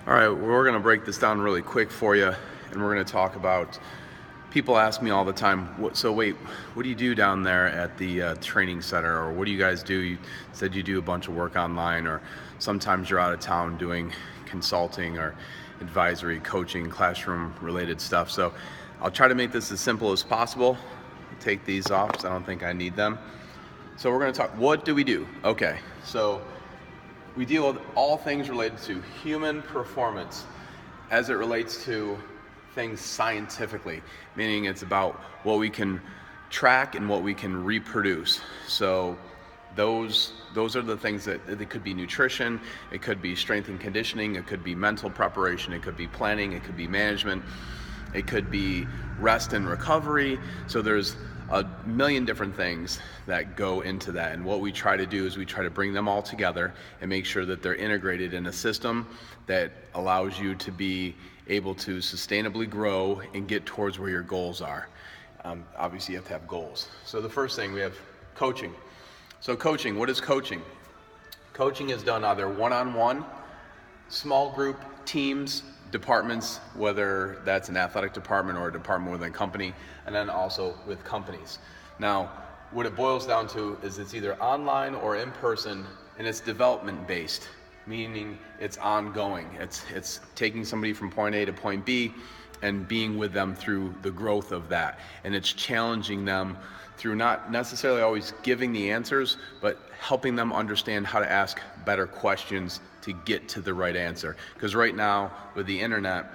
All right, we're going to break this down really quick for you, and we're going to talk about, people ask me all the time, what do you do down there at the training center, or what do you guys do? You said you do a bunch of work online, or sometimes you're out of town doing consulting or advisory, coaching, classroom related stuff. So I'll try to make this as simple as possible. Take these off because I don't think I need them. So we're going to talk, what do we do? Okay, so we deal with all things related to human performance as it relates to things scientifically, meaning it's about what we can track and what we can reproduce. So those are the things that it could be nutrition, it could be strength and conditioning, it could be mental preparation, it could be planning, it could be management, it could be rest and recovery. So there's a million different things that go into that, and what we try to do is we try to bring them all together and make sure that they're integrated in a system that allows you to be able to sustainably grow and get towards where your goals are. Obviously you have to have goals. So the first thing, we have coaching. So coaching, what is coaching? Coaching is done either one-on-one, small group, teams, departments, whether that's an athletic department or a department within a company, and then also with companies. Now, what it boils down to is it's either online or in person, and it's development based, meaning it's ongoing. It's taking somebody from point A to point B and being with them through the growth of that. And it's challenging them through not necessarily always giving the answers, but helping them understand how to ask better questions to get to the right answer. Because right now, with the internet,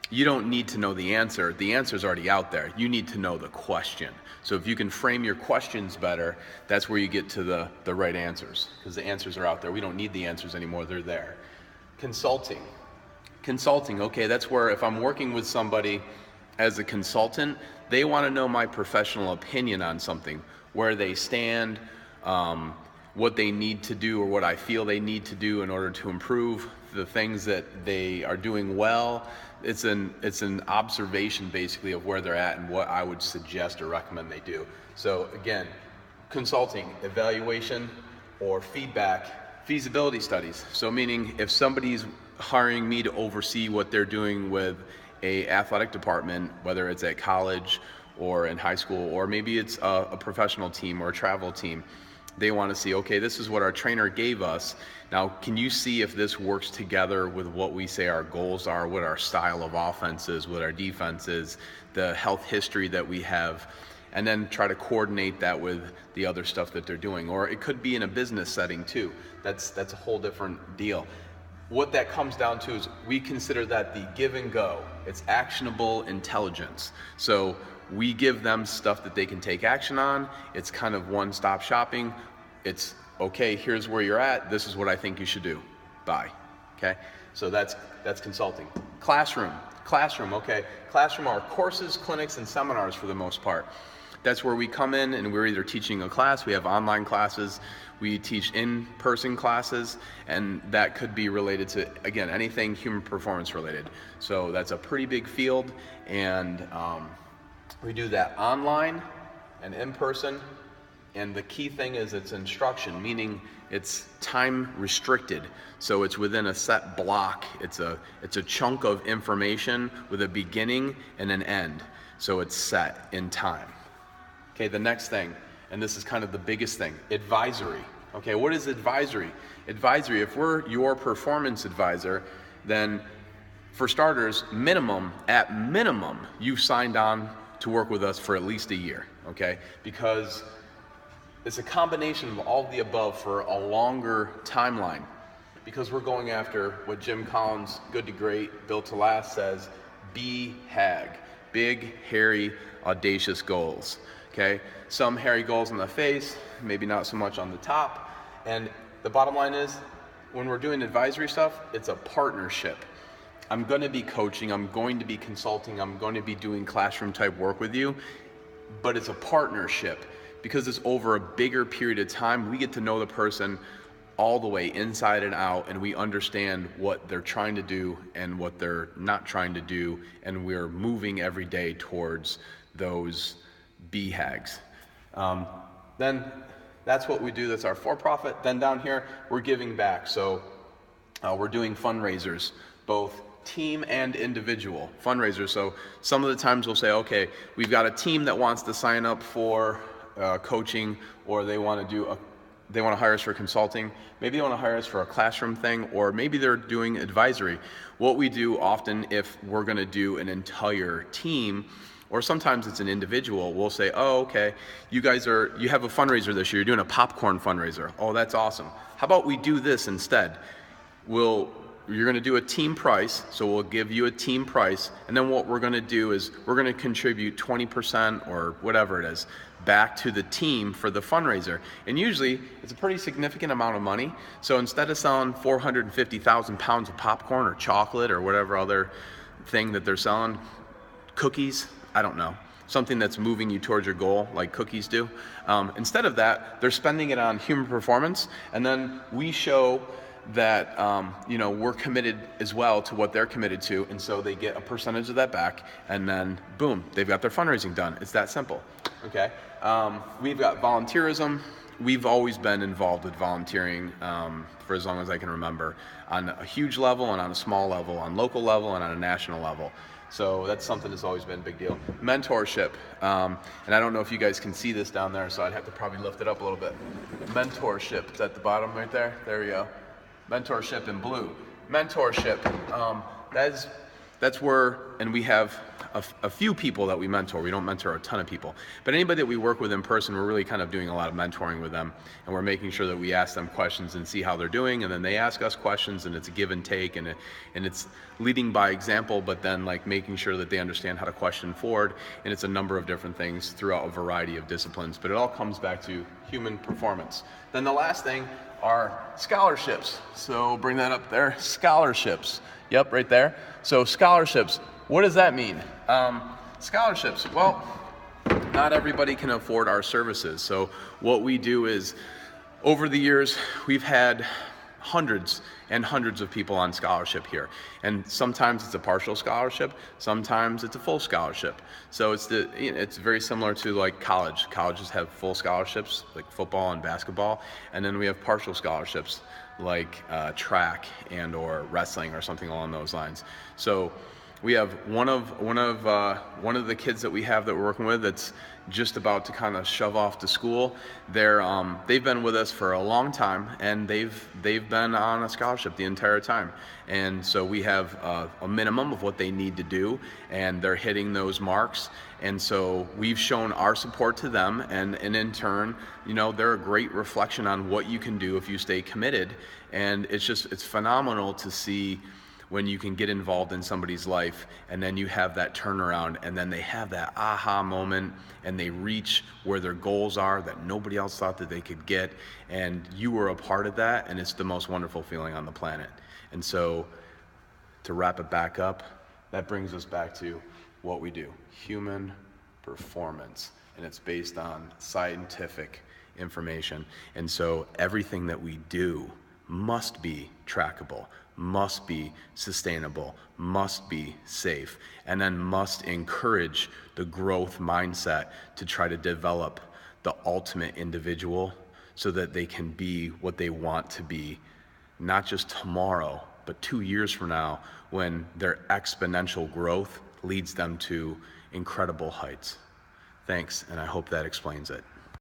you don't need to know the answer. The answer's already out there. You need to know the question. So if you can frame your questions better, that's where you get to the right answers, because the answers are out there. We don't need the answers anymore, they're there. Consulting, okay, that's where if I'm working with somebody as a consultant, they want to know my professional opinion on something, where they stand, what they need to do or what I feel they need to do in order to improve, the things that they are doing well. It's an observation basically of where they're at and what I would suggest or recommend they do. So again, consulting, evaluation, or feedback, feasibility studies. So meaning if somebody's hiring me to oversee what they're doing with a athletic department, whether it's at college or in high school, or maybe it's a professional team or a travel team, they want to see, okay, this is what our trainer gave us. Now, can you see if this works together with what we say our goals are, what our style of offense is, what our defense is, the health history that we have, and then try to coordinate that with the other stuff that they're doing. Or it could be in a business setting too. That's a whole different deal. What that comes down to is we consider that the give and go. It's actionable intelligence. So we give them stuff that they can take action on. It's kind of one-stop shopping. It's, okay, here's where you're at. This is what I think you should do. Bye. Okay? So that's consulting. Classroom, okay. Classroom are courses, clinics, and seminars for the most part. That's where we come in and we're either teaching a class, we have online classes, we teach in-person classes, and that could be related to, again, anything human performance related. So that's a pretty big field, and we do that online and in person, and the key thing is it's instruction, meaning it's time restricted. So it's within a set block. It's a chunk of information with a beginning and an end. So it's set in time. Okay, the next thing, and this is kind of the biggest thing, advisory. Okay, what is advisory? Advisory, if we're your performance advisor, then for starters, at minimum, you've signed on to work with us for at least a year, okay? Because it's a combination of all of the above for a longer timeline, because we're going after what Jim Collins, Good to Great, Built to Last says, BHAG, big, hairy, audacious goals, okay? Some hairy goals on the face, maybe not so much on the top, and the bottom line is, when we're doing advisory stuff, it's a partnership. I'm going to be coaching, I'm going to be consulting, I'm going to be doing classroom type work with you, but it's a partnership because it's over a bigger period of time. We get to know the person all the way inside and out, and we understand what they're trying to do and what they're not trying to do, and we're moving every day towards those BHAGs. Then that's what we do. That's our for-profit. Then down here, we're giving back. So We're doing fundraisers, both team and individual fundraisers. So some of the times we'll say, okay, we've got a team that wants to sign up for coaching, or they want to hire us for consulting. Maybe they want to hire us for a classroom thing, or maybe they're doing advisory. What we do often, if we're going to do an entire team, or sometimes it's an individual, we'll say, oh, okay, you have a fundraiser this year, you're doing a popcorn fundraiser. Oh, that's awesome. How about we do this instead? You're going to do a team price, so we'll give you a team price, and then what we're going to do is we're going to contribute 20% or whatever it is back to the team for the fundraiser. And usually it's a pretty significant amount of money. So instead of selling 450,000 pounds of popcorn or chocolate or whatever other thing that they're selling, cookies, I don't know, something that's moving you towards your goal like cookies do. Instead of that, they're spending it on human performance, and then we show that we're committed as well to what they're committed to, and so they get a percentage of that back, and then boom, they've got their fundraising done. It's that simple. Okay. We've got volunteerism. We've always been involved with volunteering for as long as I can remember, on a huge level and on a small level, on local level and on a national level. So that's something that's always been a big deal. Mentorship, and I don't know if you guys can see this down there, so I'd have to probably lift it up a little bit. Mentorship, it's at the bottom right there. There you go. Mentorship in blue. Mentorship, that's where, and we have a few people that we mentor. We don't mentor a ton of people, but anybody that we work with in person, we're really kind of doing a lot of mentoring with them, and we're making sure that we ask them questions and see how they're doing, and then they ask us questions, and it's a give and take, and it's leading by example, but then like making sure that they understand how to question forward, and it's a number of different things throughout a variety of disciplines, but it all comes back to human performance. Then the last thing are scholarships. So bring that up there, scholarships. Yep, right there. So scholarships, what does that mean? Scholarships, well, not everybody can afford our services. So what we do is, over the years, we've had hundreds and hundreds of people on scholarship here. And sometimes it's a partial scholarship, sometimes it's a full scholarship. So it's very similar to like college. Colleges have full scholarships, like football and basketball, and then we have partial scholarships, like track and or wrestling or something along those lines. So we have one of the kids that we have that we're working with that's just about to kind of shove off to school. They've been with us for a long time, and they've been on a scholarship the entire time. And so we have a minimum of what they need to do, and they're hitting those marks. And so we've shown our support to them, and in turn, they're a great reflection on what you can do if you stay committed. And it's phenomenal to see when you can get involved in somebody's life, and then you have that turnaround, and then they have that aha moment, and they reach where their goals are that nobody else thought that they could get, and you were a part of that, and it's the most wonderful feeling on the planet. And so to wrap it back up, that brings us back to what we do, human performance, and it's based on scientific information. And so everything that we do must be trackable, must be sustainable, must be safe, and then must encourage the growth mindset to try to develop the ultimate individual so that they can be what they want to be, not just tomorrow, but 2 years from now, when their exponential growth leads them to incredible heights. Thanks, and I hope that explains it.